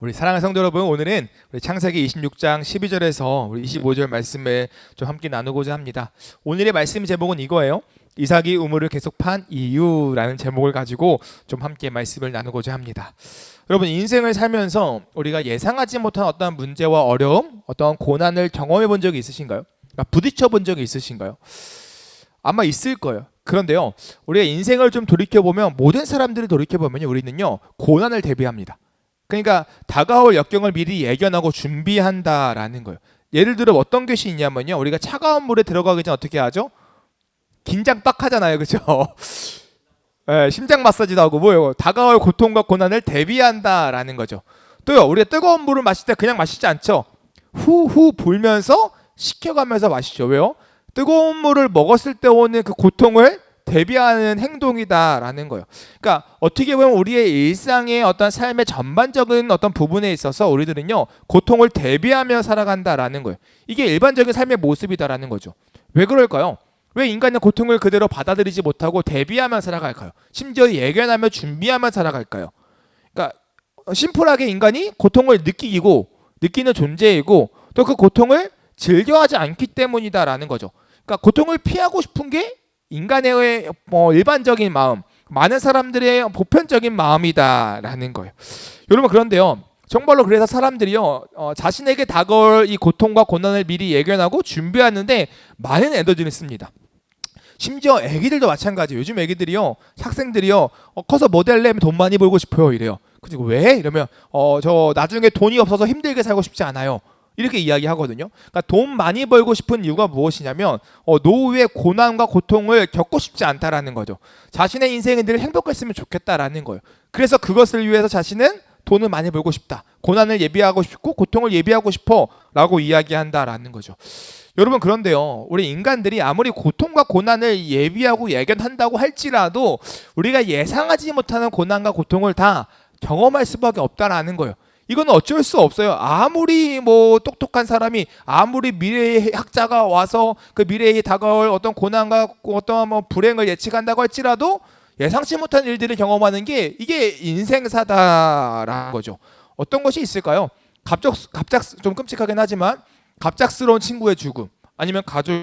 우리 사랑하는 성도 여러분, 오늘은 우리 창세기 26장 12절에서 우리 25절 말씀을 좀 함께 나누고자 합니다. 오늘의 말씀 제목은 이거예요. 이삭이 우물을 계속 판 이유라는 제목을 가지고 좀 함께 말씀을 나누고자 합니다. 여러분, 인생을 살면서 우리가 예상하지 못한 어떤 문제와 어려움, 어떤 고난을 경험해 본 적이 있으신가요? 그러니까 부딪혀 본 적이 있으신가요? 아마 있을 거예요. 그런데요, 우리가 인생을 좀 돌이켜보면, 모든 사람들이 돌이켜보면 우리는요, 고난을 대비합니다. 그러니까 다가올 역경을 미리 예견하고 준비한다라는 거예요. 예를 들어 어떤 것이 있냐면요, 우리가 차가운 물에 들어가기 전에 어떻게 하죠? 긴장 빡 하잖아요, 그렇죠? 네, 심장 마사지도 하고 뭐예요? 다가올 고통과 고난을 대비한다라는 거죠. 또요, 우리가 뜨거운 물을 마실 때 그냥 마시지 않죠. 후후 불면서 식혀가면서 마시죠. 왜요? 뜨거운 물을 먹었을 때 오는 그 고통을 대비하는 행동이다라는 거예요. 그러니까 어떻게 보면 우리의 일상의 어떤 삶의 전반적인 어떤 부분에 있어서 우리들은요, 고통을 대비하며 살아간다라는 거예요. 이게 일반적인 삶의 모습이다라는 거죠. 왜 그럴까요? 왜 인간은 고통을 그대로 받아들이지 못하고 대비하며 살아갈까요? 심지어 예견하며 준비하며 살아갈까요? 그러니까 심플하게 인간이 고통을 느끼는 존재이고, 또 그 고통을 즐겨하지 않기 때문이다라는 거죠. 그러니까 고통을 피하고 싶은 게 인간의 일반적인 마음, 많은 사람들의 보편적인 마음이다라는 거예요. 여러분, 그런데요, 정말로 그래서 사람들이요, 자신에게 다가올 이 고통과 고난을 미리 예견하고 준비하는데 많은 에너지를 씁니다. 심지어 애기들도 마찬가지예요. 요즘 애기들이요, 학생들이요, 커서 모델 내면 돈 많이 벌고 싶어요 이래요. 그리고 왜? 이러면 저 나중에 돈이 없어서 힘들게 살고 싶지 않아요, 이렇게 이야기하거든요. 그러니까 돈 많이 벌고 싶은 이유가 무엇이냐면, 노후의 고난과 고통을 겪고 싶지 않다라는 거죠. 자신의 인생이 늘 행복했으면 좋겠다라는 거예요. 그래서 그것을 위해서 자신은 돈을 많이 벌고 싶다, 고난을 예비하고 싶고 고통을 예비하고 싶어 라고 이야기한다라는 거죠. 여러분, 그런데요, 우리 인간들이 아무리 고통과 고난을 예비하고 예견한다고 할지라도 우리가 예상하지 못하는 고난과 고통을 다 경험할 수밖에 없다라는 거예요. 이건 어쩔 수 없어요. 아무리 똑똑한 사람이, 아무리 미래의 학자가 와서 그 미래에 다가올 어떤 고난과 어떤 불행을 예측한다고 할지라도 예상치 못한 일들을 경험하는 게 이게 인생사다라는 거죠. 어떤 것이 있을까요? 좀 끔찍하긴 하지만 갑작스러운 친구의 죽음, 아니면 가족,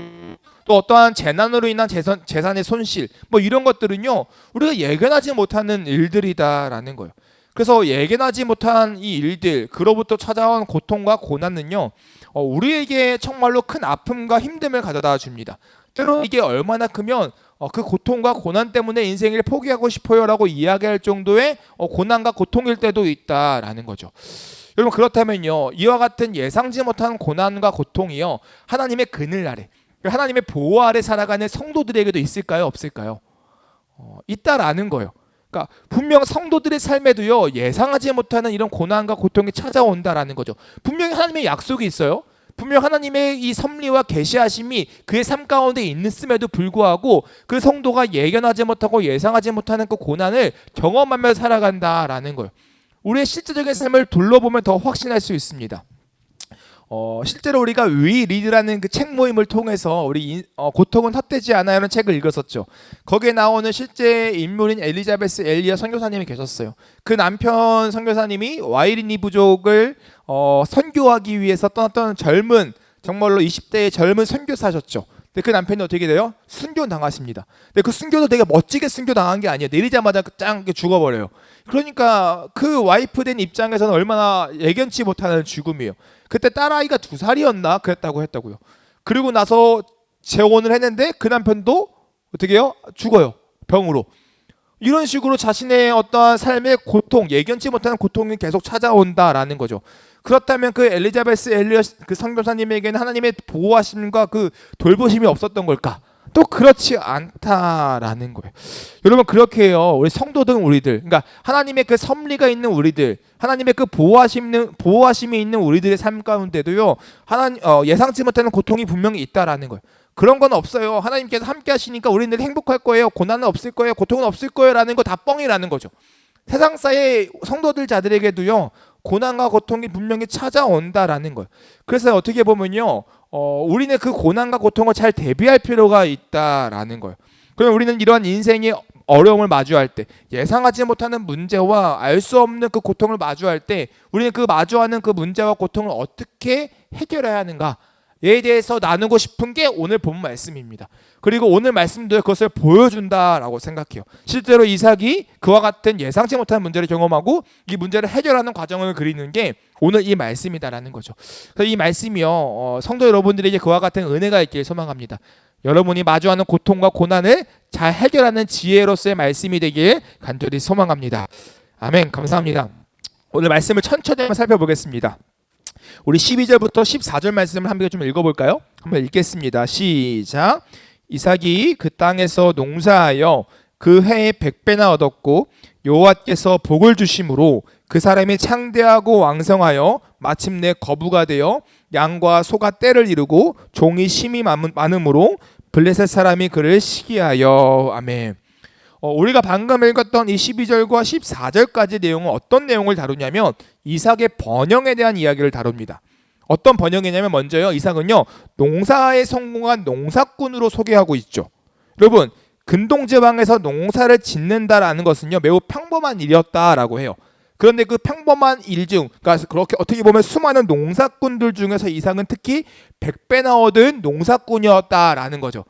또 어떠한 재난으로 인한 재산의 손실, 이런 것들은요, 우리가 예견하지 못하는 일들이다라는 거예요. 그래서 예견하지 못한 이 일들, 그로부터 찾아온 고통과 고난은요, 우리에게 정말로 큰 아픔과 힘듦을 가져다 줍니다. 때로는 이게 얼마나 크면 그 고통과 고난 때문에 인생을 포기하고 싶어요라고 이야기할 정도의 고난과 고통일 때도 있다라는 거죠. 여러분, 그렇다면요, 이와 같은 예상치 못한 고난과 고통이요, 하나님의 그늘 아래, 하나님의 보호 아래 살아가는 성도들에게도 있을까요, 없을까요? 있다라는 거예요. 그러니까 분명 성도들의 삶에도요, 예상하지 못하는 이런 고난과 고통이 찾아온다라는 거죠. 분명히 하나님의 약속이 있어요. 분명 하나님의 이 섭리와 계시하심이 그의 삶 가운데 있음에도 불구하고 그 성도가 예견하지 못하고 예상하지 못하는 그 고난을 경험하며 살아간다라는 거예요. 우리의 실제적인 삶을 둘러보면 더 확신할 수 있습니다. 실제로 우리가 위 리드라는 그 책 모임을 통해서 우리 고통은 헛되지 않아요라는 책을 읽었었죠. 거기에 나오는 실제 인물인 엘리자베스 엘리어 선교사님이 계셨어요. 그 남편 선교사님이 와이리니 부족을 선교하기 위해서 떠났던 젊은, 정말로 20대의 젊은 선교사셨죠. 근데 그 남편이 어떻게 돼요? 순교당하십니다. 근데 그 순교도 되게 멋지게 순교당한 게 아니에요. 내리자마자 짱 죽어버려요. 그러니까 그 와이프 된 입장에서는 얼마나 예견치 못하는 죽음이에요. 그때 딸아이가 2살이었나 그랬다고 했다고요. 그리고 나서 재혼을 했는데 그 남편도 어떻게 해요? 죽어요, 병으로. 이런 식으로 자신의 어떠한 삶의 고통, 예견치 못하는 고통이 계속 찾아온다라는 거죠. 그렇다면 그 엘리자베스 엘리엇 그 선교사님에게는 하나님의 보호하심과 그 돌보심이 없었던 걸까? 또 그렇지 않다라는 거예요. 여러분, 그렇게 해요. 우리 성도들, 우리들, 그러니까 하나님의 그 섭리가 있는 우리들, 하나님의 그 보호하심이 있는 우리들의 삶 가운데도요, 예상치 못하는 고통이 분명히 있다라는 거예요. 그런 건 없어요. 하나님께서 함께 하시니까 우리는 행복할 거예요, 고난은 없을 거예요, 고통은 없을 거예요 라는 거 다 뻥이라는 거죠. 세상사의 성도들 자들에게도요, 고난과 고통이 분명히 찾아온다라는 거예요. 그래서 어떻게 보면요, 우리는 그 고난과 고통을 잘 대비할 필요가 있다라는 거예요. 그럼 우리는 이러한 인생의 어려움을 마주할 때, 예상하지 못하는 문제와 알 수 없는 그 고통을 마주할 때 우리는 그 마주하는 그 문제와 고통을 어떻게 해결해야 하는가에 대해서 나누고 싶은 게 오늘 본 말씀입니다. 그리고 오늘 말씀도 그것을 보여준다라고 생각해요. 실제로 이삭이 그와 같은 예상치 못한 문제를 경험하고 이 문제를 해결하는 과정을 그리는 게 오늘 이 말씀이다라는 거죠. 그래서 이 말씀이요, 성도 여러분들에게 그와 같은 은혜가 있길 소망합니다. 여러분이 마주하는 고통과 고난을 잘 해결하는 지혜로서의 말씀이 되길 간절히 소망합니다. 아멘. 감사합니다. 오늘 말씀을 천천히 한번 살펴보겠습니다. 우리 12절부터 14절 말씀을 함께 좀 읽어볼까요? 한번 읽겠습니다. 시작. 이삭이 그 땅에서 농사하여 그 해에 100배나 얻었고 여호와께서 복을 주심으로 그 사람이 창대하고 왕성하여 마침내 거부가 되어 양과 소가 떼를 이루고 종이 심이 많음으로 블레셋 사람이 그를 시기하여. 아멘. 우리가 방금 읽었던 이 12절과 14절까지 내용은 어떤 내용을 다루냐면 이삭의 번영에 대한 이야기를 다룹니다. 어떤 번영이냐면 먼저요, 이삭은요 농사에 성공한 농사꾼으로 소개하고 있죠. 여러분, 근동지방에서 농사를 짓는다라는 것은요 매우 평범한 일이었다라고 해요. 그런데 그 평범한 일 중, 그러니까 그렇게 어떻게 보면 수많은 농사꾼들 중에서 이삭은 특히 100배나 얻은 농사꾼이었다라는 거죠.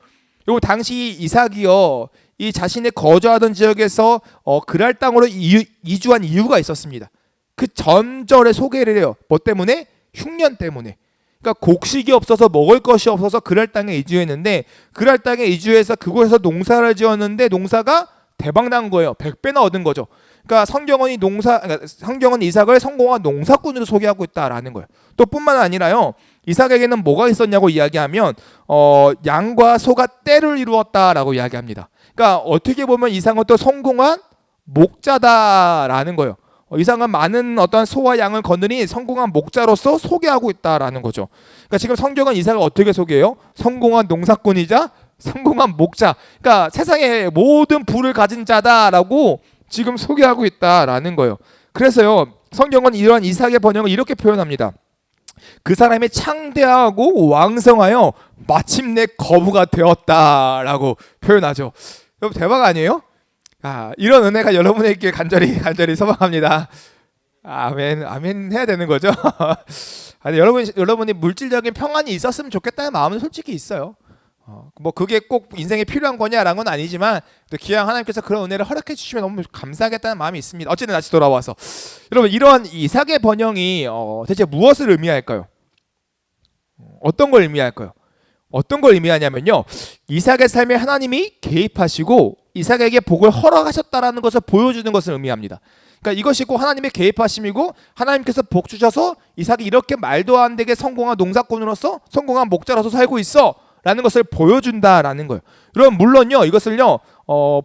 그리고 당시 이삭이요 이 자신의 거주하던 지역에서 그랄 땅으로 이주한 이유가 있었습니다. 그 전절에 소개를 해요. 뭐 때문에? 흉년 때문에. 그러니까 곡식이 없어서 먹을 것이 없어서 그랄 땅에 이주했는데 그랄 땅에 이주해서 그곳에서 농사를 지었는데 농사가 대박 난 거예요. 100배나 얻은 거죠. 그러니까 성경은 이삭을 성공한 농사꾼으로 소개하고 있다라는 거예요. 또 뿐만 아니라요, 이삭에게는 뭐가 있었냐고 이야기하면 양과 소가 떼를 이루었다라고 이야기합니다. 그러니까 어떻게 보면 이삭은 또 성공한 목자다라는 거예요. 이삭은 많은 어떤 소와 양을 거느리 성공한 목자로서 소개하고 있다라는 거죠. 그러니까 지금 성경은 이삭을 어떻게 소개해요? 성공한 농사꾼이자 성공한 목자. 그러니까 세상의 모든 부를 가진 자다라고 지금 소개하고 있다라는 거예요. 그래서요, 성경은 이러한 이삭의 번영을 이렇게 표현합니다. 그 사람이 창대하고 왕성하여 마침내 거부가 되었다라고 표현하죠. 여러분, 대박 아니에요? 이런 은혜가 여러분에게 간절히 소망합니다. 아멘, 아멘 해야 되는 거죠. 아니, 여러분이 물질적인 평안이 있었으면 좋겠다는 마음은 솔직히 있어요. 뭐 그게 꼭 인생에 필요한 거냐라는 건 아니지만 또 기왕 하나님께서 그런 은혜를 허락해 주시면 너무 감사하겠다는 마음이 있습니다. 어쨌든 다시 돌아와서 여러분, 이러한 이삭의 번영이 대체 무엇을 의미할까요? 어떤 걸 의미할까요? 어떤 걸 의미하냐면요, 이삭의 삶에 하나님이 개입하시고 이삭에게 복을 허락하셨다라는 것을 보여주는 것을 의미합니다. 그러니까 이것이 꼭 하나님의 개입하심이고 하나님께서 복 주셔서 이삭이 이렇게 말도 안 되게 성공한 농사꾼으로서 성공한 목자로서 살고 있어 라는 것을 보여준다라는 거예요. 그럼 물론요, 이것을요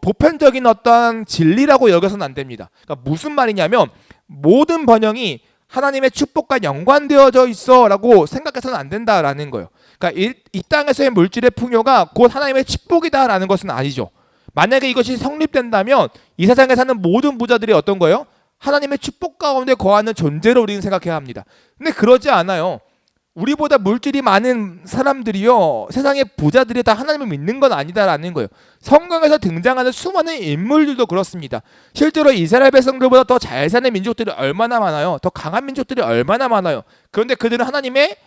보편적인 어떤 진리라고 여겨서는 안 됩니다. 그러니까 무슨 말이냐면 모든 번영이 하나님의 축복과 연관되어져 있어 라고 생각해서는 안 된다라는 거예요. 그러니까 이 땅에서의 물질의 풍요가 곧 하나님의 축복이다라는 것은 아니죠. 만약에 이것이 성립된다면 이 세상에 사는 모든 부자들이 어떤 거예요? 하나님의 축복 가운데 거하는 존재로 우리는 생각해야 합니다. 근데 그러지 않아요. 우리보다 물질이 많은 사람들이요, 세상의 부자들이 다 하나님을 믿는 건 아니다라는 거예요. 성경에서 등장하는 수많은 인물들도 그렇습니다. 실제로 이스라엘 백성들보다 더 잘 사는 민족들이 얼마나 많아요. 더 강한 민족들이 얼마나 많아요. 그런데 그들은 하나님의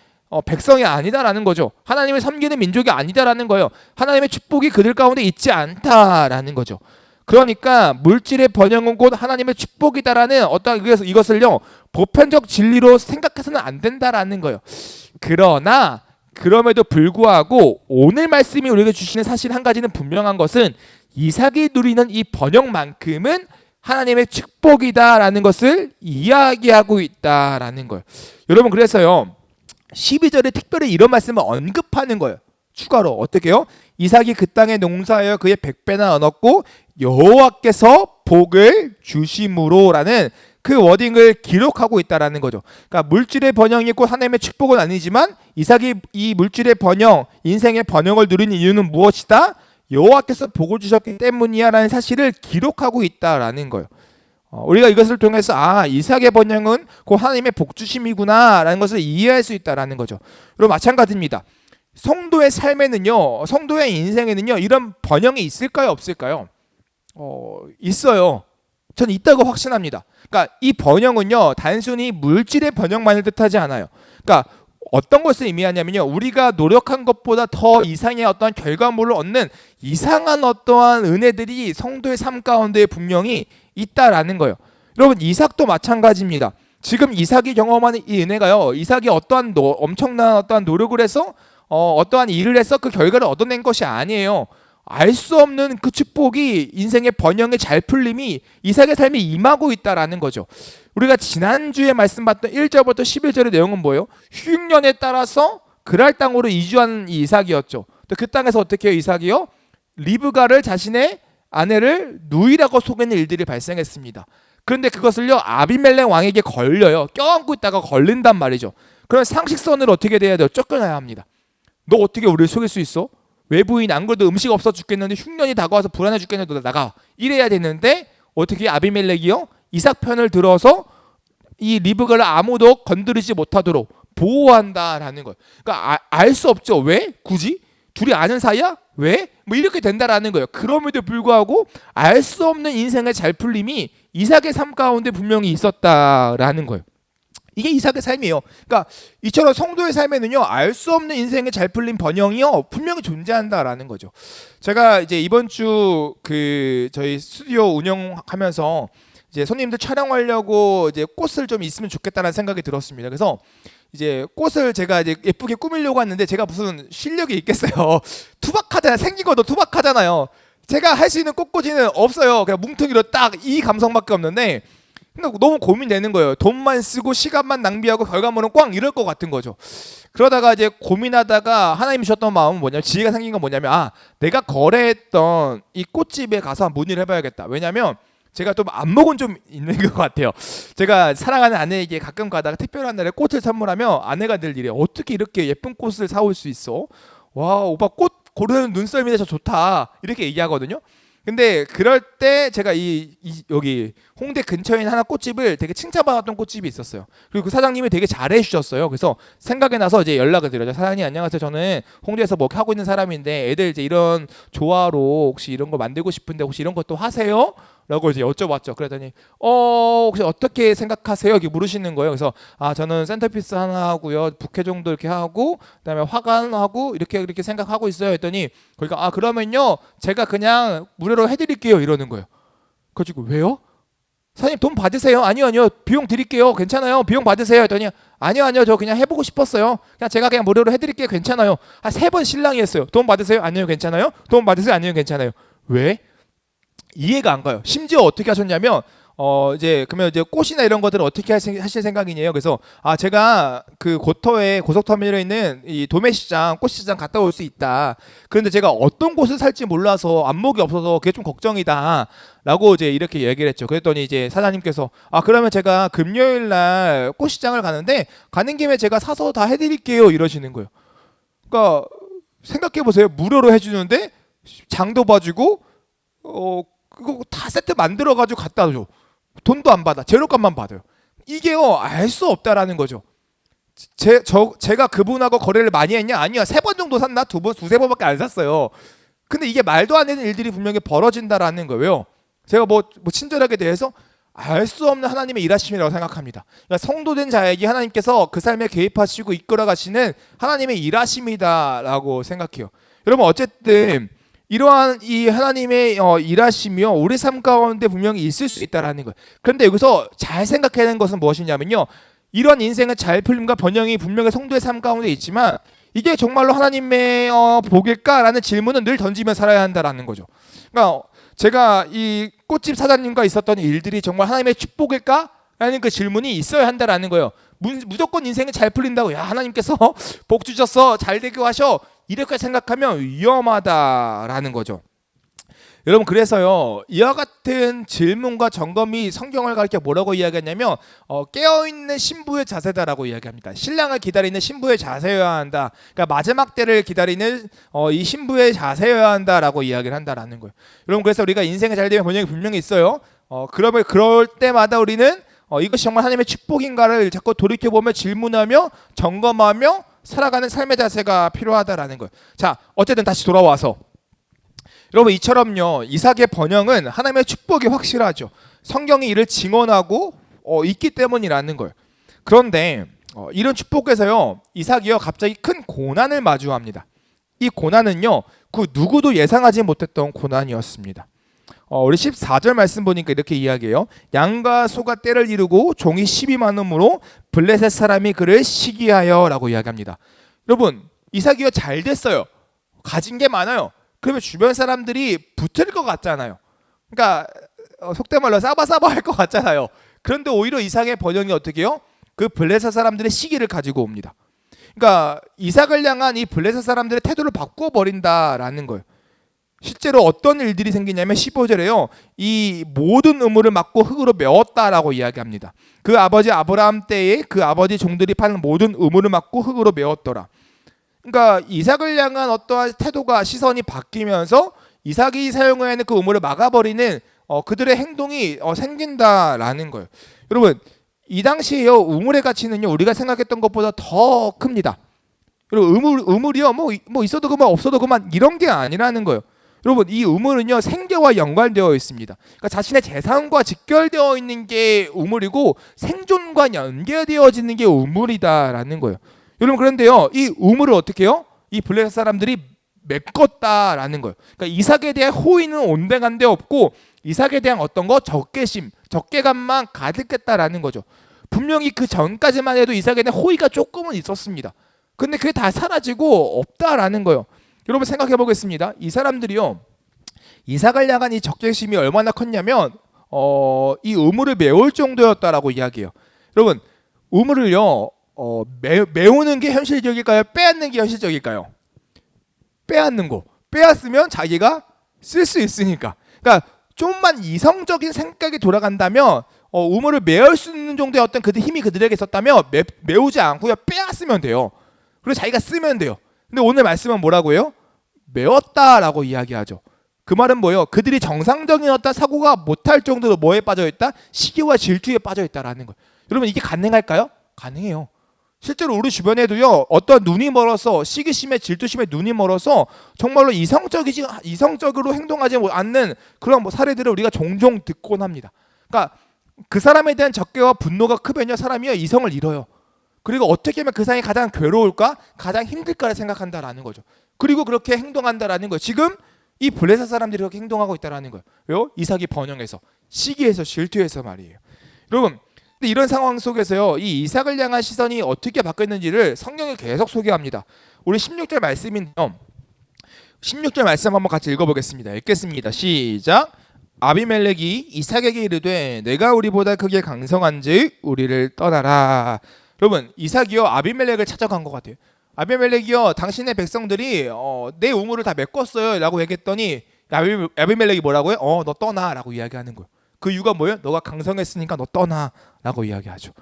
백성이 아니다라는 거죠. 하나님을 섬기는 민족이 아니다라는 거예요. 하나님의 축복이 그들 가운데 있지 않다라는 거죠. 그러니까 물질의 번영은 곧 하나님의 축복이다라는 어떤 이것을요 보편적 진리로 생각해서는 안 된다라는 거예요. 그러나 그럼에도 불구하고 오늘 말씀이 우리에게 주시는 사실 한 가지는 분명한 것은 이삭이 누리는 이 번영만큼은 하나님의 축복이다라는 것을 이야기하고 있다라는 거예요. 여러분, 그래서요 12절에 특별히 이런 말씀을 언급하는 거예요. 추가로 어떻게 해요? 이삭이 그 땅에 농사하여 그의 100배나 얻었고 여호와께서 복을 주심으로라는 그 워딩을 기록하고 있다라는 거죠. 그러니까 물질의 번영이 곧 하나님의 축복은 아니지만 이삭이 이 물질의 번영, 인생의 번영을 누리는 이유는 무엇이다? 여호와께서 복을 주셨기 때문이야라는 사실을 기록하고 있다라는 거예요. 우리가 이것을 통해서 이삭의 번영은 곧 하나님의 복 주심이구나라는 것을 이해할 수 있다라는 거죠. 그리고 마찬가지입니다. 성도의 삶에는요, 성도의 인생에는요 이런 번영이 있을까요, 없을까요? 있어요. 저는 있다고 확신합니다. 그러니까 이 번영은요, 단순히 물질의 번영만을 뜻하지 않아요. 그러니까 어떤 것을 의미하냐면요, 우리가 노력한 것보다 더 이상의 어떠한 결과물을 얻는 이상한 어떠한 은혜들이 성도의 삶 가운데 분명히 있다라는 거예요. 여러분, 이삭도 마찬가지입니다. 지금 이삭이 경험하는 이 은혜가요, 이삭이 어떠한 엄청난 어떠한 노력을 해서 어떠한 일을 해서 그 결과를 얻어낸 것이 아니에요. 알 수 없는 그 축복이 인생의 번영의 잘 풀림이 이삭의 삶에 임하고 있다라는 거죠. 우리가 지난주에 말씀봤던 1절부터 11절의 내용은 뭐예요? 휴육년에 따라서 그랄 땅으로 이주한 이삭이었죠. 또 그 땅에서 어떻게 해요? 이삭이요? 리브가를 자신의 아내를 누이라고 속이는 일들이 발생했습니다. 그런데 그것을요, 아비멜렉 왕에게 걸려요. 껴안고 있다가 걸린단 말이죠. 그럼 상식선으로 어떻게 돼야 돼요? 쫓겨나야 합니다. 너 어떻게 우리를 속일 수 있어? 외부인 안 그래도 음식 없어 죽겠는데 흉년이 다가와서 불안해 죽겠는데 너 나가, 이래야 되는데 어떻게 아비멜렉이요? 이삭 편을 들어서 이 리브가를 아무도 건드리지 못하도록 보호한다라는 거예요. 그러니까 알 수 없죠. 왜? 굳이? 둘이 아는 사이야? 왜? 뭐 이렇게 된다라는 거예요. 그럼에도 불구하고 알 수 없는 인생의 잘 풀림이 이삭의 삶 가운데 분명히 있었다라는 거예요. 이게 이삭의 삶이에요. 그러니까 이처럼 성도의 삶에는요, 알 수 없는 인생의 잘 풀린 번영이요, 분명히 존재한다라는 거죠. 제가 이제 이번 주 저희 스튜디오 운영하면서 이제 손님들 촬영하려고 이제 꽃을 좀 있으면 좋겠다는 생각이 들었습니다. 그래서 이제 꽃을 제가 이제 예쁘게 꾸미려고 했는데 제가 무슨 실력이 있겠어요. 투박하잖아요. 생긴 것도 투박하잖아요. 제가 할 수 있는 꽃꽂이는 없어요. 그냥 뭉텅이로 딱 이 감성밖에 없는데, 그러니까 너무 고민되는 거예요. 돈만 쓰고 시간만 낭비하고 결과물은 꽝 이럴 것 같은 거죠. 그러다가 이제 고민하다가 하나님이 주셨던 마음은 뭐냐면, 지혜가 생긴 건 뭐냐면, 내가 거래했던 이 꽃집에 가서 문의를 해봐야겠다. 왜냐면 제가 좀 안목은 좀 있는 것 같아요. 제가 사랑하는 아내에게 가끔 가다가 특별한 날에 꽃을 선물하면 아내가 늘 이래요. 어떻게 이렇게 예쁜 꽃을 사올 수 있어? 와, 오빠 꽃 고르는 눈썰미 진짜 좋다, 이렇게 얘기하거든요. 근데 그럴 때 제가 여기 홍대 근처에 있는 하나 꽃집을 되게 칭찬받았던 꽃집이 있었어요. 그리고 그 사장님이 되게 잘해 주셨어요. 그래서 생각이 나서 이제 연락을 드려요. 사장님 안녕하세요. 저는 홍대에서 뭐 하고 있는 사람인데 애들 이제 이런 조화로 혹시 이런 거 만들고 싶은데 혹시 이런 것도 하세요? 라고 이제 여쭤봤죠. 그랬더니 혹시 어떻게 생각하세요? 이렇게 물으시는 거예요. 그래서 저는 센터피스 하나 하고요, 부케 정도 이렇게 하고, 그다음에 화관하고 이렇게 생각하고 있어요. 했더니 그러니까 그러면요 제가 그냥 무료로 해드릴게요, 이러는 거예요. 그래가지고 왜요? 사장님 돈 받으세요. 아니요 비용 드릴게요. 괜찮아요. 비용 받으세요. 했더니 아니요 저 그냥 해보고 싶었어요. 제가 그냥 무료로 해드릴게요. 괜찮아요. 한 3번 실랑이 했어요. 돈 받으세요. 아니요 괜찮아요. 돈 받으세요. 아니요 괜찮아요. 왜? 이해가 안 가요. 심지어 어떻게 하셨냐면 이제 그러면 이제 꽃이나 이런 것들을 어떻게 하실 생각이냐요. 그래서 제가 그 고터에 고속터미널에 있는 이 도매시장, 꽃시장 갔다 올 수 있다. 그런데 제가 어떤 곳을 살지 몰라서 안목이 없어서 그게 좀 걱정이다라고 이제 이렇게 얘기를 했죠. 그랬더니 이제 사장님께서 그러면 제가 금요일 날 꽃시장을 가는데 가는 김에 제가 사서 다 해드릴게요, 이러시는 거예요. 그러니까 생각해 보세요. 무료로 해주는데 장도 봐주고 그거 다 세트 만들어가지고 갖다 줘. 돈도 안 받아. 재료값만 받아요. 이게요, 알 수 없다라는 거죠. 제가 그분하고 거래를 많이 했냐? 아니요. 3번 정도 샀나? 2번, 2-3번밖에 안 샀어요. 근데 이게 말도 안 되는 일들이 분명히 벌어진다라는 거예요. 제가 뭐 친절하게 대해서 알 수 없는 하나님의 일하심이라고 생각합니다. 그러니까 성도된 자에게 하나님께서 그 삶에 개입하시고 이끌어 가시는 하나님의 일하심이다라고 생각해요. 여러분, 어쨌든 이러한 이 하나님의 일하심이요, 우리 삶 가운데 분명히 있을 수 있다라는 거예요. 그런데 여기서 잘 생각해야 하는 것은 무엇이냐면요, 이러한 인생의 잘 풀림과 번영이 분명히 성도의 삶 가운데 있지만 이게 정말로 하나님의 복일까라는 질문은 늘 던지며 살아야 한다라는 거죠. 그러니까 제가 이 꽃집 사장님과 있었던 일들이 정말 하나님의 축복일까라는 그 질문이 있어야 한다라는 거예요. 무조건 인생이 잘 풀린다고, 야 하나님께서 복 주셨어, 잘 되게 하셔, 이렇게 생각하면 위험하다라는 거죠. 여러분, 그래서요, 이와 같은 질문과 점검이 성경을 가르쳐 뭐라고 이야기하냐면 깨어있는 신부의 자세다라고 이야기합니다. 신랑을 기다리는 신부의 자세여야 한다. 그러니까 마지막 때를 기다리는 이 신부의 자세여야 한다라고 이야기를 한다라는 거예요. 여러분, 그래서 우리가 인생이 잘 되면 번영이 분명히 있어요. 그러면 그럴 때마다 우리는 이것이 정말 하나님의 축복인가를 자꾸 돌이켜보며 질문하며 점검하며 살아가는 삶의 자세가 필요하다라는 거예요. 자, 어쨌든 다시 돌아와서 여러분 이처럼요 이삭의 번영은 하나님의 축복이 확실하죠. 성경이 이를 증언하고 있기 때문이라는 거예요. 그런데 이런 축복에서요 이삭이요 갑자기 큰 고난을 마주합니다. 이 고난은요 그 누구도 예상하지 못했던 고난이었습니다. 우리 14절 말씀 보니까 이렇게 이야기해요. 양과 소가 떼를 이루고 종이 12만원으로 블레셋 사람이 그를 시기하여 라고 이야기합니다. 여러분 이삭이요 잘 됐어요. 가진 게 많아요. 그러면 주변 사람들이 붙을 것 같잖아요. 그러니까 속된 말로 싸바싸바 할 것 같잖아요. 그런데 오히려 이삭의 번영이 어떻게 해요? 그 블레셋 사람들의 시기를 가지고 옵니다. 그러니까 이삭을 향한 이 블레셋 사람들의 태도를 바꿔버린다라는 거예요. 실제로 어떤 일들이 생기냐면 15절에요. 이 모든 우물을 막고 흙으로 메웠다라고 이야기합니다. 그 아버지 아브라함 때에 그 아버지 종들이 파는 모든 우물을 막고 흙으로 메웠더라. 그러니까 이삭을 향한 어떠한 태도가 시선이 바뀌면서 이삭이 사용해야 하는 그 우물을 막아버리는 그들의 행동이 생긴다라는 거예요. 여러분 이 당시에요 우물의 가치는요 우리가 생각했던 것보다 더 큽니다. 여러분 우물이요 뭐 있어도 그만 없어도 그만 이런 게 아니라는 거예요. 여러분 이 우물은요 생계와 연관되어 있습니다. 그러니까 자신의 재산과 직결되어 있는 게 우물이고 생존과 연계되어지는 게 우물이다라는 거예요. 여러분 그런데요 이 우물을 어떻게 해요? 이 블레셋 사람들이 메꿨다라는 거예요. 그러니까 이삭에 대한 호의는 온데간데 없고 이삭에 대한 어떤 거 적개심, 적개감만 가득했다라는 거죠. 분명히 그 전까지만 해도 이삭에 대한 호의가 조금은 있었습니다. 근데 그게 다 사라지고 없다라는 거예요. 여러분 생각해 보겠습니다. 이 사람들이요 이삭을 향한 이 적개심이 얼마나 컸냐면 이 우물을 메울 정도였다라고 이야기해요. 여러분 우물을요 메우는 게 현실적일까요? 빼앗는 게 현실적일까요? 빼앗는 거. 빼앗으면 자기가 쓸 수 있으니까. 그러니까 좀만 이성적인 생각이 돌아간다면 우물을 메울 수 있는 정도의 어떤 힘이 그들에게 있었다면 메우지 않고요 빼앗으면 돼요. 그리고 자기가 쓰면 돼요. 근데 오늘 말씀은 뭐라고 해요? 메웠다라고 이야기하죠. 그 말은 뭐예요? 그들이 정상적인 어떤 사고가 못할 정도로 뭐에 빠져있다? 시기와 질투에 빠져있다라는 거예요. 여러분 이게 가능할까요? 가능해요. 실제로 우리 주변에도요 어떤 눈이 멀어서 시기심에 질투심에 눈이 멀어서 정말로 이성적으로 행동하지 않는 그런 사례들을 우리가 종종 듣곤 합니다. 그러니까 그 사람에 대한 적개와 분노가 크면요 사람이 이성을 잃어요. 그리고 어떻게 하면 그 사람이 가장 괴로울까? 가장 힘들까를 생각한다라는 거죠. 그리고 그렇게 행동한다라는 거예요. 지금 이 블레셋 사람들이 그렇게 행동하고 있다라는 거예요. 왜요? 이삭이 번영해서 시기에서 질투해서 말이에요. 여러분 근데 이런 상황 속에서요 이 이삭을 향한 시선이 어떻게 바뀌었는지를 성경이 계속 소개합니다. 우리 16절 말씀인데요 16절 말씀 한번 같이 읽어보겠습니다. 읽겠습니다. 시작. 아비멜렉이 이삭에게 이르되 내가 우리보다 크게 강성한즉 우리를 떠나라. 여러분 이삭이요 아비멜렉을 찾아간 것 같아요. 아비멜렉이요 당신의 백성들이 내 우물을 다 메꿨어요 라고 얘기했더니 아비멜렉이 뭐라고요? 너 떠나 라고 이야기하는 거예요. 그 이유가 뭐예요? 너가 강성했으니까 너 떠나 라고 이야기하죠.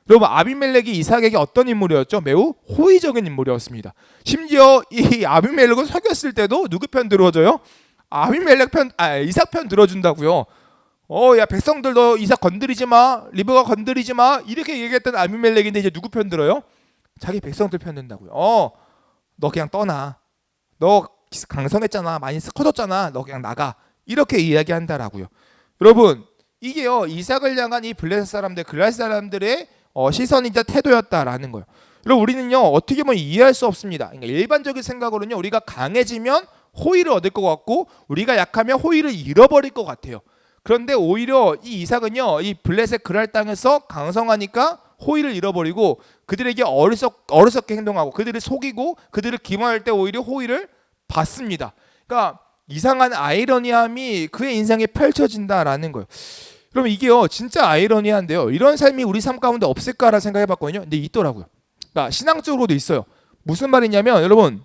여러분 아비멜렉이 이삭에게 어떤 인물이었죠? 매우 호의적인 인물이었습니다. 심지어 이 아비멜렉을 속였을 때도 누구 편 들어줘요? 이삭 편 들어준다고요. 야 백성들 너 이삭 건드리지 마, 리브가 건드리지 마 이렇게 얘기했던 아비멜렉인데 이제 누구 편 들어요? 자기 백성들 편 든다고요. 너 그냥 떠나. 너 강성했잖아, 많이 커졌잖아, 너 그냥 나가 이렇게 이야기한다라고요. 여러분 이게요 이삭을 향한 이 블레셋 사람들, 글랄 사람들의 시선이자 태도였다라는 거예요. 여러분 우리는요 어떻게 보면 이해할 수 없습니다. 그러니까 일반적인 생각으로는요 우리가 강해지면 호의를 얻을 것 같고 우리가 약하면 호의를 잃어버릴 것 같아요. 그런데 오히려 이 이삭은요 이 블레셋 그랄 땅에서 강성하니까 호의를 잃어버리고 그들에게 어리석게 행동하고 그들을 속이고 그들을 기만할 때 오히려 호의를 받습니다. 그러니까 이상한 아이러니함이 그의 인생에 펼쳐진다라는 거예요. 그럼 이게요 진짜 아이러니한데요 이런 삶이 우리 삶 가운데 없을까라는 생각해봤거든요. 근데 있더라고요. 그러니까 신앙적으로도 있어요. 무슨 말이냐면 여러분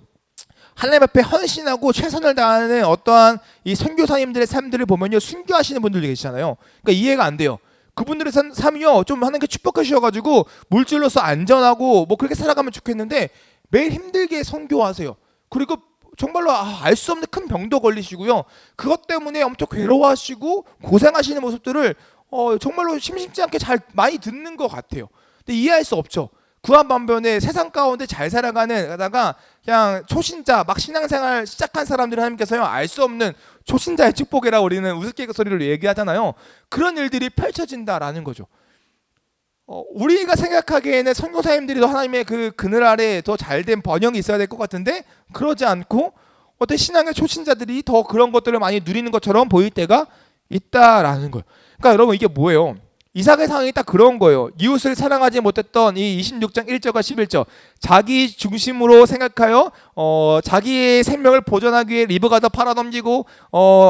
하나님 앞에 헌신하고 최선을 다하는 어떠한 이 선교사님들의 삶들을 보면요 순교하시는 분들도 계시잖아요. 그러니까 이해가 안 돼요. 그분들의 삶이요 좀 하나님께 축복해 주셔가지고 물질로서 안전하고 뭐 그렇게 살아가면 좋겠는데 매일 힘들게 선교하세요. 그리고 정말로 알 수 없는 큰 병도 걸리시고요. 그것 때문에 엄청 괴로워하시고 고생하시는 모습들을 정말로 심심치 않게 잘 많이 듣는 것 같아요. 근데 이해할 수 없죠. 구한 반면에 세상 가운데 잘 살아가는 하다가 그냥 초신자 막 신앙생활 시작한 사람들은 하나님께서요 알 수 없는 초신자의 축복이라고 우리는 우스갯소리로 얘기하잖아요. 그런 일들이 펼쳐진다라는 거죠. 우리가 생각하기에는 선교사님들이 더 하나님의 그늘 아래 더 잘된 번영이 있어야 될 것 같은데 그러지 않고 어떤 신앙의 초신자들이 더 그런 것들을 많이 누리는 것처럼 보일 때가 있다라는 거예요. 그러니까 여러분 이게 뭐예요? 이삭의 상황이 딱 그런 거예요. 이웃을 사랑하지 못했던 이 26장 1절과 11절 자기 중심으로 생각하여 자기의 생명을 보존하기 위해 리브가도 팔아넘기고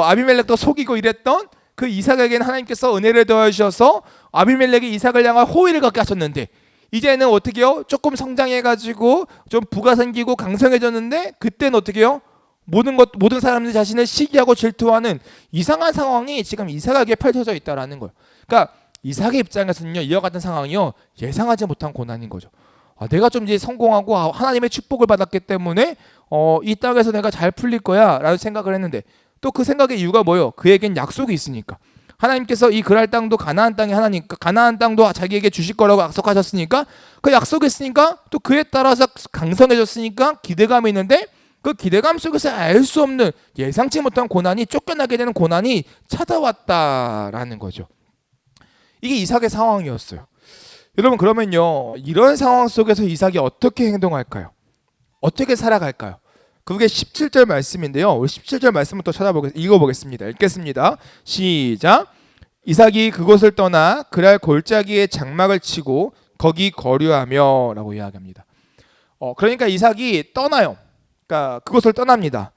아비멜렉도 속이고 이랬던 그 이삭에게는 하나님께서 은혜를 더하셔서 아비멜렉이 이삭을 향한 호의를 갖게 하셨는데 이제는 어떻게요? 조금 성장해가지고 좀 부가 생기고 강성해졌는데 그때는 어떻게요? 모든 사람들 자신을 시기하고 질투하는 이상한 상황이 지금 이삭에게 펼쳐져 있다라는 거예요. 그러니까 이삭의 입장에서는요 이와 같은 상황이요 예상하지 못한 고난인 거죠. 내가 좀 이제 성공하고 하나님의 축복을 받았기 때문에 이 땅에서 내가 잘 풀릴 거야 라는 생각을 했는데 또 그 생각의 이유가 뭐예요? 그에겐 약속이 있으니까. 하나님께서 이 그랄 땅도 가나안 땅이 하나니까 가나안 땅도 자기에게 주실 거라고 약속하셨으니까 그 약속이 있으니까 또 그에 따라서 강성해졌으니까 기대감이 있는데 그 기대감 속에서 알 수 없는 예상치 못한 고난이 쫓겨나게 되는 고난이 찾아왔다라는 거죠. 이게 이삭의 상황이었어요. 여러분 그러면요 이런 상황 속에서 이삭이 어떻게 행동할까요? 어떻게 살아갈까요? 그게 17절 말씀인데요. 우리 17절 말씀부터 읽어보겠습니다. 읽겠습니다. 시작. 이삭이 그곳을 떠나 그랄 골짜기에 장막을 치고 거기 거류하며 라고 이야기합니다. 그러니까 이삭이 떠나요. 그러니까 그곳을 떠납니다.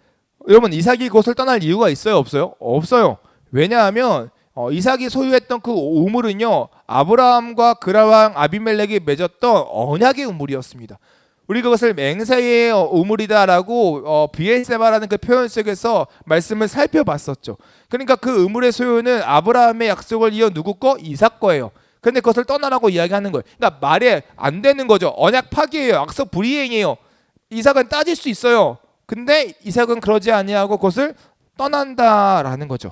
여러분 이삭이 그곳을 떠날 이유가 있어요? 없어요? 없어요. 왜냐하면 이삭이 소유했던 그 우물은요 아브라함과 그랄 왕 아비멜렉이 맺었던 언약의 우물이었습니다. 우리 그것을 맹세의 우물이다라고 비엘세바라는 그 표현 속에서 말씀을 살펴봤었죠. 그러니까 그 우물의 소유는 아브라함의 약속을 이어 누구 거? 이삭 거예요. 그런데 그것을 떠나라고 이야기하는 거예요. 그러니까 말이 안 되는 거죠. 언약 파기예요. 약속 불이행이에요. 이삭은 따질 수 있어요. 근데 이삭은 그러지 아니하고 그것을 떠난다라는 거죠.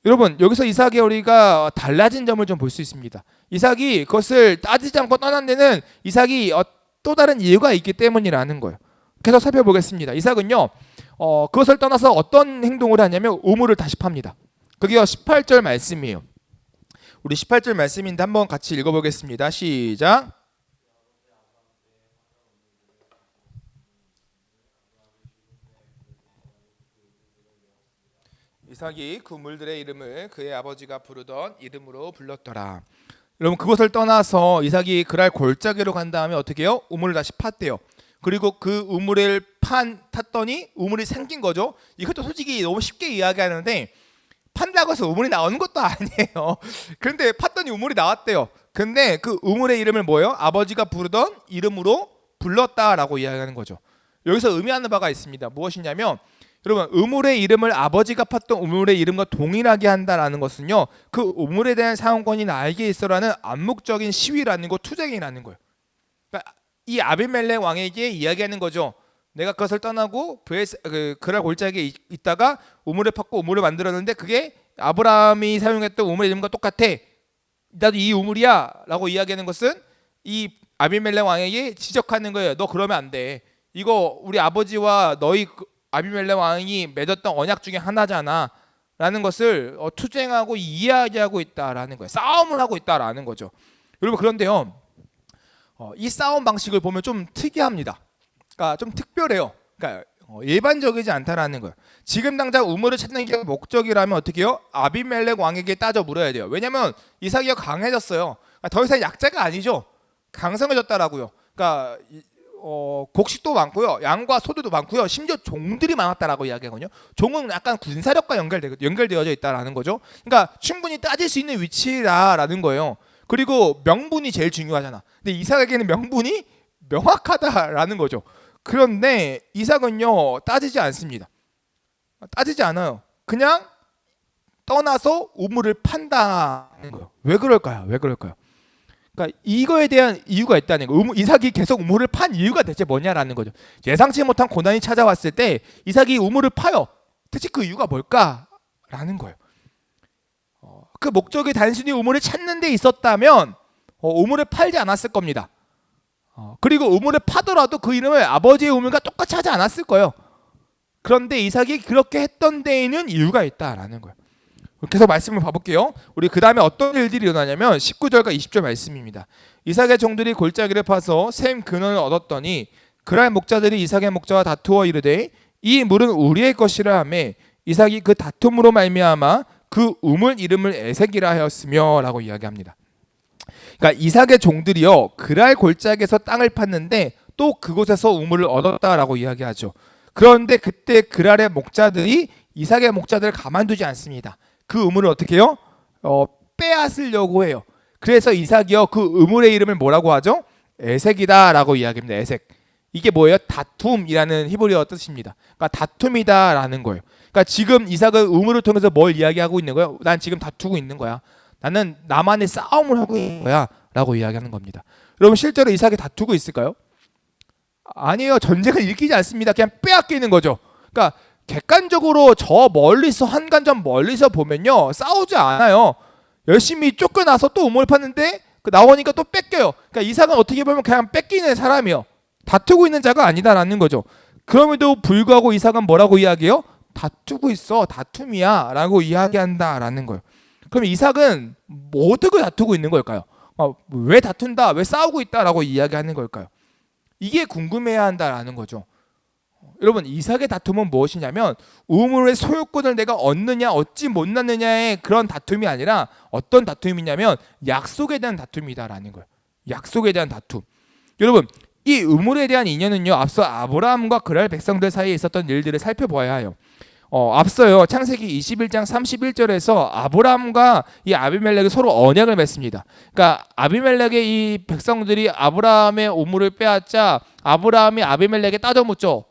여러분 여기서 이삭의 우리가 달라진 점을 좀 볼 수 있습니다. 이삭이 그것을 따지지 않고 떠난 데는 이삭이 또 다른 이유가 있기 때문이라는 거예요. 계속 살펴보겠습니다. 이삭은요 그것을 떠나서 어떤 행동을 하냐면 우물을 다시 팝니다. 그게 18절 말씀이에요. 우리 18절 말씀인데 한번 같이 읽어보겠습니다. 시작. 이삭이 그 물들의 이름을 그의 아버지가 부르던 이름으로 불렀더라. 여러분 그것을 떠나서 이삭이 그랄 골짜기로 간 다음에 어떻게 해요? 우물을 다시 팠대요. 그리고 그 우물을 탔더니 우물이 생긴 거죠. 이것도 솔직히 너무 쉽게 이야기하는데 판다고 해서 우물이 나오는 것도 아니에요. 그런데 팠더니 우물이 나왔대요. 근데 그 우물의 이름을 뭐예요? 아버지가 부르던 이름으로 불렀다라고 이야기하는 거죠. 여기서 의미하는 바가 있습니다. 무엇이냐면 여러분 우물의 이름을 아버지가 팠던 우물의 이름과 동일하게 한다라는 것은요 그 우물에 대한 사용권이 나에게 있어라는 암묵적인 시위라는 거 투쟁이라는 거예요. 그러니까 이 아비멜렉 왕에게 이야기하는 거죠. 내가 그것을 떠나고 그랄 골짜기에 있다가 우물을 팠고 우물을 만들었는데 그게 아브라함이 사용했던 우물의 이름과 똑같아. 나도 이 우물이야 라고 이야기하는 것은 이 아비멜렉 왕에게 지적하는 거예요. 너 그러면 안 돼. 이거 우리 아버지와 너희 아비멜렉 왕이 맺었던 언약 중에 하나잖아 라는 것을 투쟁하고 이야기하고 있다라는 거예요. 싸움을 하고 있다라는 거죠. 여러분 그런데요 이 싸움 방식을 보면 좀 특이합니다. 그러니까 좀 특별해요. 그러니까 일반적이지 않다라는 거예요. 지금 당장 우물을 찾는 게 목적이라면 어떻게 해요? 아비멜렉 왕에게 따져 물어야 돼요. 왜냐하면 이삭이 강해졌어요. 그러니까 더 이상 약자가 아니죠. 강성해졌다라고요. 그러니까 곡식도 많고요, 양과 소들도 많고요, 심지어 종들이 많았다라고 이야기하거든요. 종은 약간 군사력과 연결되어져 있다라는 거죠. 그러니까 충분히 따질 수 있는 위치라는 거예요. 그리고 명분이 제일 중요하잖아. 근데 이삭에게는 명분이 명확하다라는 거죠. 그런데 이삭은요 따지지 않습니다. 따지지 않아요. 그냥 떠나서 우물을 판다는 거예요. 왜 그럴까요? 그러니까 이거에 대한 이유가 있다는 거예요. 이삭이 계속 우물을 판 이유가 대체 뭐냐라는 거죠. 예상치 못한 고난이 찾아왔을 때 이삭이 우물을 파요. 대체 그 이유가 뭘까라는 거예요. 그 목적이 단순히 우물을 찾는 데 있었다면 우물을 팔지 않았을 겁니다. 그리고 우물을 파더라도 그 이름을 아버지의 우물과 똑같이 하지 않았을 거예요. 그런데 이삭이 그렇게 했던 데에는 이유가 있다라는 거예요. 계속 말씀을 봐볼게요. 우리 그 다음에 어떤 일들이 일어나냐면 19절과 20절 말씀입니다. 이삭의 종들이 골짜기를 파서 샘 근원을 얻었더니 그랄 목자들이 이삭의 목자와 다투어 이르되 이 물은 우리의 것이라 하매 이삭이 그 다툼으로 말미암아 그 우물 이름을 에색이라 하였으며 라고 이야기합니다. 그러니까 이삭의 종들이요 그랄 골짜기에서 땅을 팠는데 또 그곳에서 우물을 얻었다라고 이야기하죠. 그런데 그때 그랄의 목자들이 이삭의 목자들을 가만두지 않습니다. 그 우물을 어떻게 해요? 빼앗으려고 해요. 그래서 이삭이요 그 우물의 이름을 뭐라고 하죠? 에색이다라고 이야기합니다. 에색. 이게 뭐예요? 다툼이라는 히브리어 뜻입니다. 그러니까 다툼이다라는 거예요. 그러니까 지금 이삭은 우물을 통해서 뭘 이야기하고 있는 거예요? 난 지금 다투고 있는 거야. 나는 나만의 싸움을 하고 있는 거야 라고 이야기하는 겁니다. 여러분 실제로 이삭이 다투고 있을까요? 아니에요. 전쟁을 일으키지 않습니다. 그냥 빼앗기는 거죠. 그러니까 객관적으로 저 멀리서 한간점 멀리서 보면요 싸우지 않아요. 열심히 쫓겨나서 또 우물을 팠는데 나오니까 또 뺏겨요. 그러니까 이삭은 어떻게 보면 그냥 뺏기는 사람이요. 다투고 있는 자가 아니다라는 거죠. 그럼에도 불구하고 이삭은 뭐라고 이야기해요? 다투고 있어. 다툼이야 라고 이야기한다라는 거예요. 그럼 이삭은 뭐 어떻게 다투고 있는 걸까요? 왜 다툰다? 왜 싸우고 있다라고 이야기하는 걸까요? 이게 궁금해야 한다라는 거죠. 여러분 이삭의 다툼은 무엇이냐면 우물의 소유권을 내가 얻느냐 얻지 못느냐의 그런 다툼이 아니라 어떤 다툼이냐면 약속에 대한 다툼이다라는 거예요. 약속에 대한 다툼. 여러분 이 우물에 대한 인연은요 앞서 아브라함과 그랄 백성들 사이에 있었던 일들을 살펴보아야 해요. 앞서요 창세기 21장 31절에서 아브라함과 이 아비멜렉이 서로 언약을 맺습니다. 그러니까 아비멜렉의 이 백성들이 아브라함의 우물을 빼앗자 아브라함이 아비멜렉에 따져묻죠.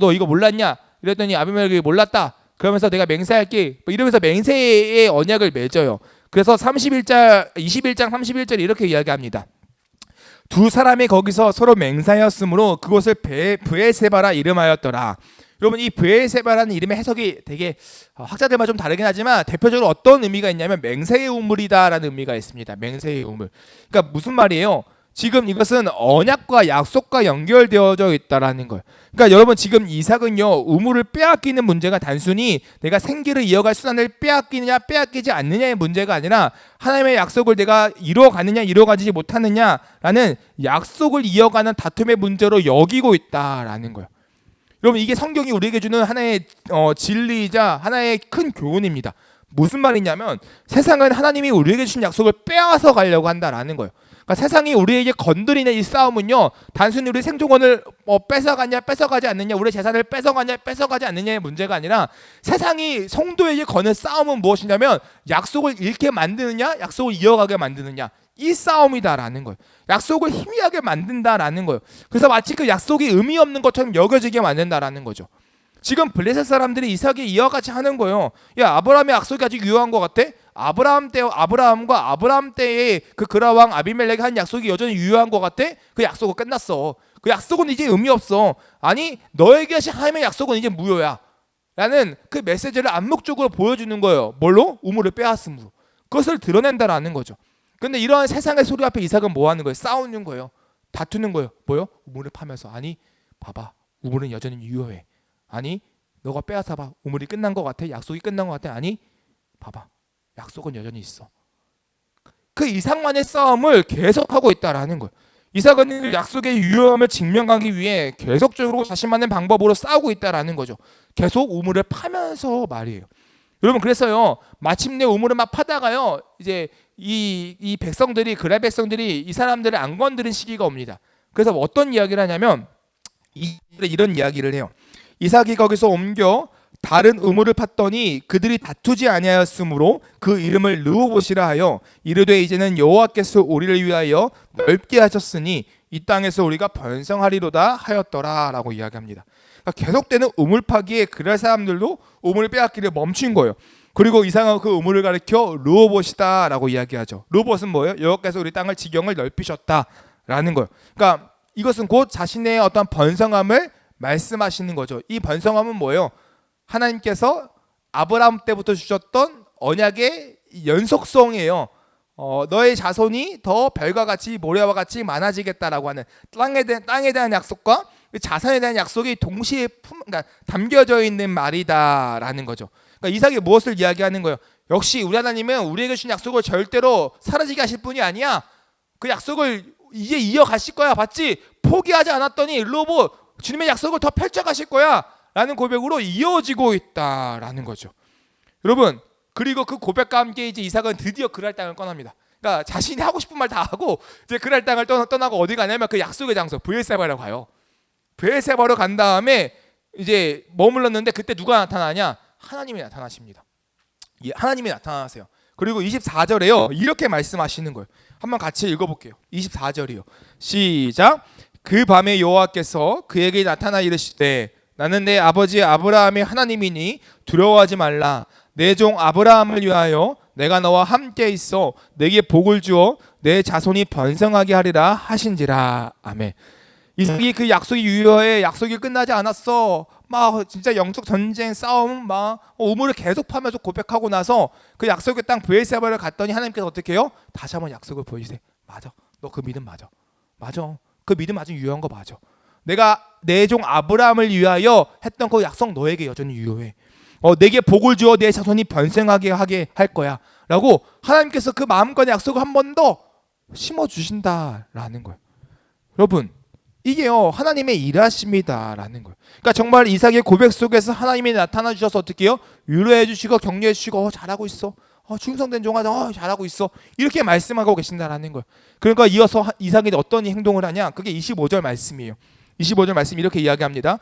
너 이거 몰랐냐? 이랬더니 아비멜렉이 몰랐다. 그러면서 내가 맹세할게. 이러면서 맹세의 언약을 맺어요. 그래서 21장 31절 이렇게 이야기합니다. 두 사람이 거기서 서로 맹세하였으므로 그곳을 브에세바라 이름하였더라. 여러분 이 브에세바라는 이름의 해석이 되게 학자들마다 좀 다르긴 하지만 대표적으로 어떤 의미가 있냐면 맹세의 우물이다라는 의미가 있습니다. 맹세의 우물. 그러니까 무슨 말이에요? 지금 이것은 언약과 약속과 연결되어져 있다라는 거예요. 그러니까 여러분 지금 이삭은요 우물을 빼앗기는 문제가 단순히 내가 생계를 이어갈 수단을 빼앗기느냐 빼앗기지 않느냐의 문제가 아니라 하나님의 약속을 내가 이루어가느냐 이루어가지 못하느냐라는 약속을 이어가는 다툼의 문제로 여기고 있다라는 거예요. 여러분 이게 성경이 우리에게 주는 하나의 진리이자 하나의 큰 교훈입니다. 무슨 말이냐면 세상은 하나님이 우리에게 주신 약속을 빼앗아 가려고 한다라는 거예요. 그러니까 세상이 우리에게 건드리는 이 싸움은요 단순히 우리 생존권을 뺏어가냐 뺏어가지 않느냐 우리 재산을 뺏어가냐 뺏어가지 않느냐의 문제가 아니라 세상이 성도에게 거는 싸움은 무엇이냐면 약속을 잃게 만드느냐 약속을 이어가게 만드느냐 이 싸움이다라는 거예요. 약속을 희미하게 만든다라는 거예요. 그래서 마치 그 약속이 의미 없는 것처럼 여겨지게 만든다라는 거죠. 지금 블레셋 사람들이 이삭이 이와 같이 하는 거예요. 야 아브라함의 약속이 아직 유효한 것 같아? 아브라함과 아브라함 때의 그 그라왕 아비멜렉이 한 약속이 여전히 유효한 것 같아? 그 약속은 끝났어. 그 약속은 이제 의미 없어. 아니 너에게 하신 하나님의 약속은 이제 무효야 라는 그 메시지를 암묵적으로 보여주는 거예요. 뭘로? 우물을 빼앗음으로. 그것을 드러낸다라는 거죠. 근데 이러한 세상의 소리 앞에 이삭은 뭐 하는 거예요? 싸우는 거예요. 다투는 거예요. 뭐요? 우물을 파면서 아니 봐봐 우물은 여전히 유효해. 아니 너가 빼앗아봐 우물이 끝난 것 같아? 약속이 끝난 것 같아? 아니 봐봐 약속은 여전히 있어. 그 이삭만의 싸움을 계속하고 있다라는 거예요. 이삭은 그 약속의 유효함을 증명하기 위해 계속적으로 자신만의 방법으로 싸우고 있다라는 거죠. 계속 우물을 파면서 말이에요. 여러분 그래서요 마침내 우물을 막 파다가요 이제 이 백성들이 그랄 백성들이 이 사람들을 안 건드린 시기가 옵니다. 그래서 어떤 이야기를 하냐면 이런 이야기를 해요. 이삭이 거기서 옮겨 다른 우물을 팠더니 그들이 다투지 아니하였으므로 그 이름을 르호봇이라 하여 이르되 이제는 여호와께서 우리를 위하여 넓게 하셨으니 이 땅에서 우리가 번성하리로다 하였더라라고 이야기합니다. 그러니까 계속되는 우물 파기에 그랄 사람들도 우물을 빼앗기를 멈춘 거예요. 그리고 이삭은 그 우물을 가리켜 르호봇이다라고 이야기하죠. 르호봇은 뭐예요? 여호와께서 우리 땅을 지경을 넓히셨다라는 거예요. 그러니까 이것은 곧 자신의 어떤 번성함을 말씀하시는 거죠. 이 번성함은 뭐예요? 하나님께서 아브라함 때부터 주셨던 언약의 연속성이에요. 너의 자손이 더 별과 같이 모래와 같이 많아지겠다라고 하는 땅에 대한 약속과 자산에 대한 약속이 동시에 그러니까 담겨져 있는 말이다라는 거죠. 그러니까 이삭이 무엇을 이야기하는 거예요? 역시 우리 하나님은 우리에게 주신 약속을 절대로 사라지게 하실 분이 아니야. 그 약속을 이제 이어가실 거야. 봤지? 포기하지 않았더니 일로보 주님의 약속을 더 펼쳐가실 거야 라는 고백으로 이어지고 있다라는 거죠. 여러분, 그리고 그 고백과 함께 이제 이삭은 드디어 그랄 땅을 떠납니다. 그러니까 자신이 하고 싶은 말 다 하고 이제 그랄 땅을 떠나고 어디 가냐면 그 약속의 장소 브엘세바로 가요. 브엘세바로 간 다음에 이제 머물렀는데 그때 누가 나타나냐? 하나님이 나타나십니다. 하나님이 나타나세요. 그리고 24절에요 이렇게 말씀하시는 거예요. 한번 같이 읽어볼게요. 24절이요. 시작. 그 밤에 여호와께서 그에게 나타나 이르시되 나는 내 아버지 아브라함의 하나님이니 두려워하지 말라. 내 종 아브라함을 위하여 내가 너와 함께 있어 내게 복을 주어 내 자손이 번성하게 하리라 하신지라. 아멘. 이삭이 그 약속이 유효해. 약속이 끝나지 않았어. 막 진짜 영적 전쟁 싸움 막 우물을 계속하면서 고백하고 나서 그 약속의 땅 브엘세바를 갔더니 하나님께서 어떻게 해요? 다시 한번 약속을 보여주세요. 맞아. 너 그 믿음 맞아. 맞아. 그 믿음 아주 유효한 거 맞아. 내가 내 종 아브라함을 위하여 했던 그 약속 너에게 여전히 유효해. 내게 복을 주어 내 자손이 번성하게 하게 할 거야 라고 하나님께서 그 마음과의 약속을 한 번 더 심어주신다라는 거예요. 여러분, 이게요 하나님의 일하심이다라는 거예요. 그러니까 정말 이삭의 고백 속에서 하나님이 나타나 주셔서 어떻게 해요? 위로해 주시고 격려해 주시고 잘하고 있어. 충성된 종아다. 잘하고 있어. 이렇게 말씀하고 계신다라는 거예요. 그러니까 이어서 이삭이 어떤 행동을 하냐? 그게 25절 말씀이에요. 25절 말씀 이렇게 이야기합니다.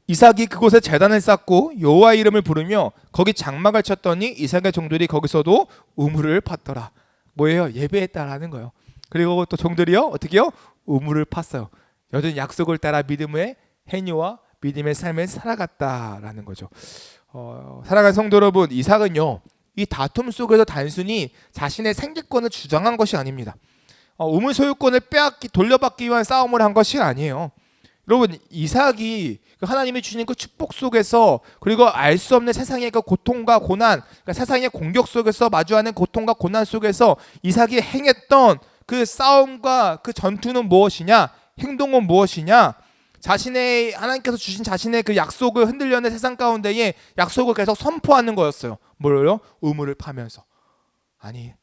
이삭이 그곳에 제단을 쌓고 여호와의 이름을 부르며 거기 장막을 쳤더니 이삭의 종들이 거기서도 우물을 팠더라. 뭐예요? 예배했다라는 거예요. 그리고 또 종들이요 어떻게요? 우물을 팠어요. 여전히 약속을 따라 믿음의 행위와 믿음의 삶을 살아갔다라는 거죠. 사랑하는 성도 여러분, 이삭은요 이 다툼 속에서 단순히 자신의 생기권을 주장한 것이 아닙니다. 우물 소유권을 돌려받기 위한 싸움을 한 것이 아니에요. 여러분, 이삭이 하나님이 주신 그 축복 속에서 그리고 알 수 없는 세상의 그 고통과 고난, 그러니까 세상의 공격 속에서 마주하는 고통과 고난 속에서 이삭이 행했던 그 싸움과 그 전투는 무엇이냐? 행동은 무엇이냐? 하나님께서 주신 자신의 그 약속을 흔들려는 세상 가운데에 약속을 계속 선포하는 거였어요. 뭐예요? 우물을 파면서. 아니,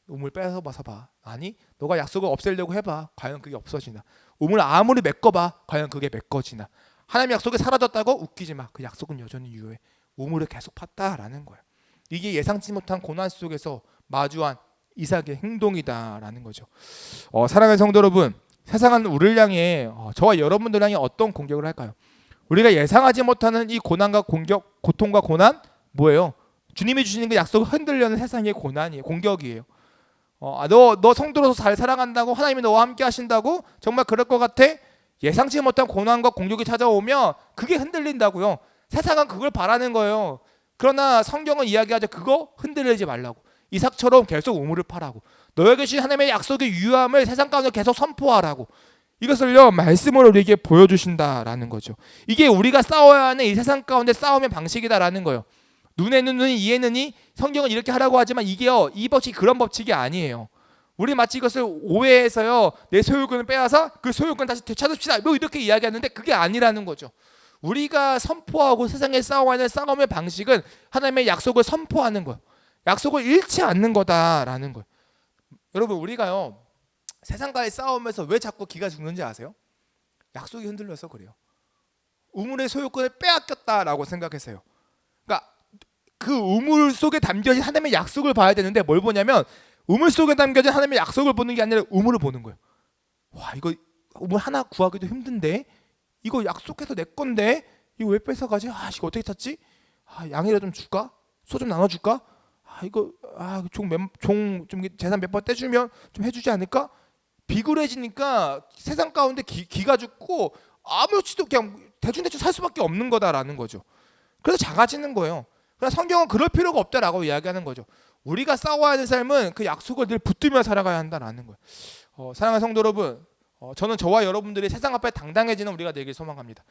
우물 빼서 봐. 아니, 너가 약속을 없애려고 해봐. 과연 그게 없어지나? 우물 아무리 메꿔봐. 과연 그게 메꿔지나? 하나님의 약속이 사라졌다고? 웃기지 마. 그 약속은 여전히 유효해. 우물을 계속 팠다라는 거예요. 이게 예상치 못한 고난 속에서 마주한 이삭의 행동이다라는 거죠. 사랑하는 성도 여러분, 세상은 우리를 향해 저와 여러분들 향해 어떤 공격을 할까요? 우리가 예상하지 못하는 이 고난과 공격, 고통과 고난 뭐예요? 주님이 주시는 그 약속을 흔들려는 세상의 고난이에요. 공격이에요. 너 성도로서 잘 살아간다고 하나님이 너와 함께 하신다고 정말 그럴 것 같아? 예상치 못한 고난과 공격이 찾아오면 그게 흔들린다고요. 세상은 그걸 바라는 거예요. 그러나 성경은 이야기하죠. 그거 흔들리지 말라고. 이삭처럼 계속 우물을 파라고. 너에게 주신 하나님의 약속의 유효함을 세상 가운데 계속 선포하라고. 이것을요 말씀으로 우리에게 보여주신다라는 거죠. 이게 우리가 싸워야 하는 이 세상 가운데 싸움의 방식이다라는 거예요. 눈에는 눈이 이에는 이. 성경은 이렇게 하라고 하지만 이게요 이 법칙이 그런 법칙이 아니에요. 우리 마치 이것을 오해해서요 내 소유권을 빼앗아 그 소유권 다시 되찾읍시다 뭐 이렇게 이야기하는데 그게 아니라는 거죠. 우리가 선포하고 세상에 싸워하는 싸움의 방식은 하나님의 약속을 선포하는 거예요. 약속을 잃지 않는 거다라는 거예요. 여러분, 우리가요 세상과의 싸움에서 왜 자꾸 기가 죽는지 아세요? 약속이 흔들려서 그래요. 우물의 소유권을 빼앗겼다라고 생각해서요. 그러니까 그 우물 속에 담겨진 하나님의 약속을 봐야 되는데 뭘 보냐면 우물 속에 담겨진 하나님의 약속을 보는 게 아니라 우물을 보는 거예요. 와, 이거 우물 하나 구하기도 힘든데 이거 약속해서 내 건데 이거 왜 뺏어가지? 이거 어떻게 찾지? 양이라 좀 줄까? 소 좀 나눠줄까? 이거 종 좀 재산 몇 번 떼주면 좀 해주지 않을까? 비굴해지니까 세상 가운데 기가 죽고 아무렇지도 그냥 대충 살 수밖에 없는 거다라는 거죠. 그래서 작아지는 거예요. 그러나 성경은 그럴 필요가 없다라고 이야기하는 거죠. 우리가 싸워야 하는 삶은 그 약속을 늘 붙들며 살아가야 한다라는 거예요. 사랑하는 성도 여러분, 저는 저와 여러분들이 세상 앞에 당당해지는 우리가 되길 소망합니다.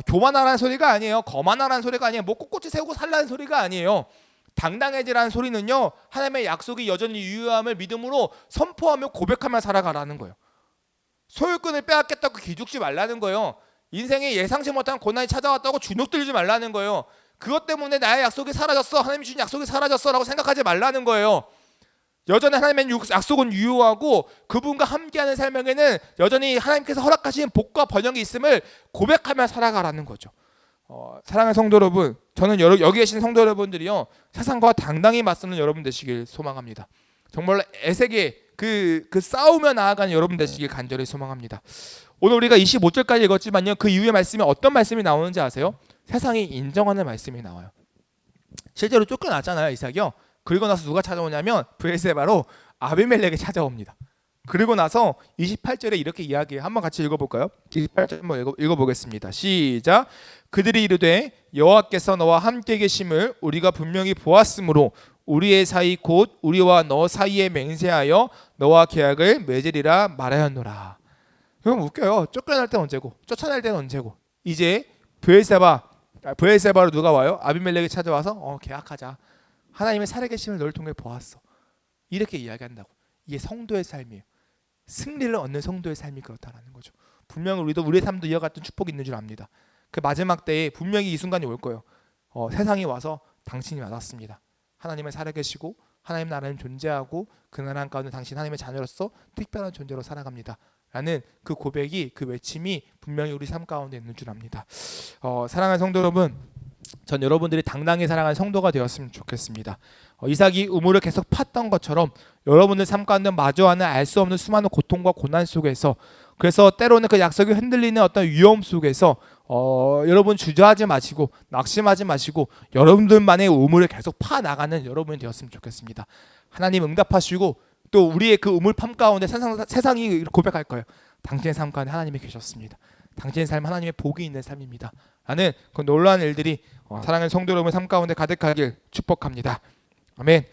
교만하라는 소리가 아니에요. 거만하라는 소리가 아니에요. 뭐 꼿꼿이 세우고 살라는 소리가 아니에요. 당당해지라는 소리는요, 하나님의 약속이 여전히 유효함을 믿음으로 선포하며 고백하며 살아가라는 거예요. 소유권을 빼앗겠다고 기죽지 말라는 거예요. 인생에 예상치 못한 고난이 찾아왔다고 주눅들지 말라는 거예요. 그것 때문에 나의 약속이 사라졌어, 하나님이 주신 약속이 사라졌어 라고 생각하지 말라는 거예요. 여전히 하나님의 약속은 유효하고 그분과 함께하는 삶에게는 여전히 하나님께서 허락하신 복과 번영이 있음을 고백하며 살아가라는 거죠. 사랑하는 성도 여러분, 저는 여기 계신 성도 여러분들이요, 세상과 당당히 맞서는 여러분 되시길 소망합니다. 정말 애세게 그 싸우며 나아가는 여러분 되시길 간절히 소망합니다. 오늘 우리가 25절까지 읽었지만요, 그 이후의 말씀이 어떤 말씀이 나오는지 아세요? 세상이 인정하는 말씀이 나와요. 실제로 쫓겨났잖아요, 이삭이요. 그리고 나서 누가 찾아오냐면 브엘세바로 아비멜렉이 찾아옵니다. 그리고 나서 28절에 이렇게 이야기해요. 한번 같이 읽어볼까요? 28절 한번 읽어보겠습니다. 시작. 그들이 이르되 여호와께서 너와 함께 계심을 우리가 분명히 보았으므로 우리의 사이 곧 우리와 너 사이에 맹세하여 너와 계약을 맺으리라 말하였노라. 이건 웃겨요. 쫓겨날 때는 언제고 쫓아낼 때는 언제고. 이제 브엘세바로 누가 와요? 아비멜렉이 찾아와서 계약하자. 하나님의 살아계심을 너를 통해 보았어. 이렇게 이야기한다고. 이게 성도의 삶이에요. 승리를 얻는 성도의 삶이 그렇다라는 거죠. 분명히 우리도 우리의 삶도 이와 같은 축복이 있는 줄 압니다. 그 마지막 때에 분명히 이 순간이 올 거예요. 세상이 와서 당신이 맞았습니다. 하나님을 살아계시고 하나님 나라는 존재하고 그 나라 가운데 당신 하나님의 자녀로서 특별한 존재로 살아갑니다. 라는 그 고백이, 그 외침이 분명히 우리 삶 가운데 있는 줄 압니다. 사랑하는 성도 여러분, 전 여러분들이 당당히 살아가는 성도가 되었으면 좋겠습니다. 이삭이 우물을 계속 팠던 것처럼 여러분들 삶 가운데 마주하는 알 수 없는 수많은 고통과 고난 속에서, 그래서 때로는 그 약속이 흔들리는 어떤 위험 속에서 여러분 주저하지 마시고 낙심하지 마시고 여러분들만의 우물을 계속 파 나가는 여러분이 되었으면 좋겠습니다. 하나님 응답하시고 또 우리의 그 우물팜 가운데 세상이 고백할 거예요. 당신의 삶 가운데 하나님이 계셨습니다. 당신의 삶 하나님의 복이 있는 삶입니다. 라는 그 놀라운 일들이 사랑하는 성도 여러분의 삶 가운데 가득하길 축복합니다. 아멘.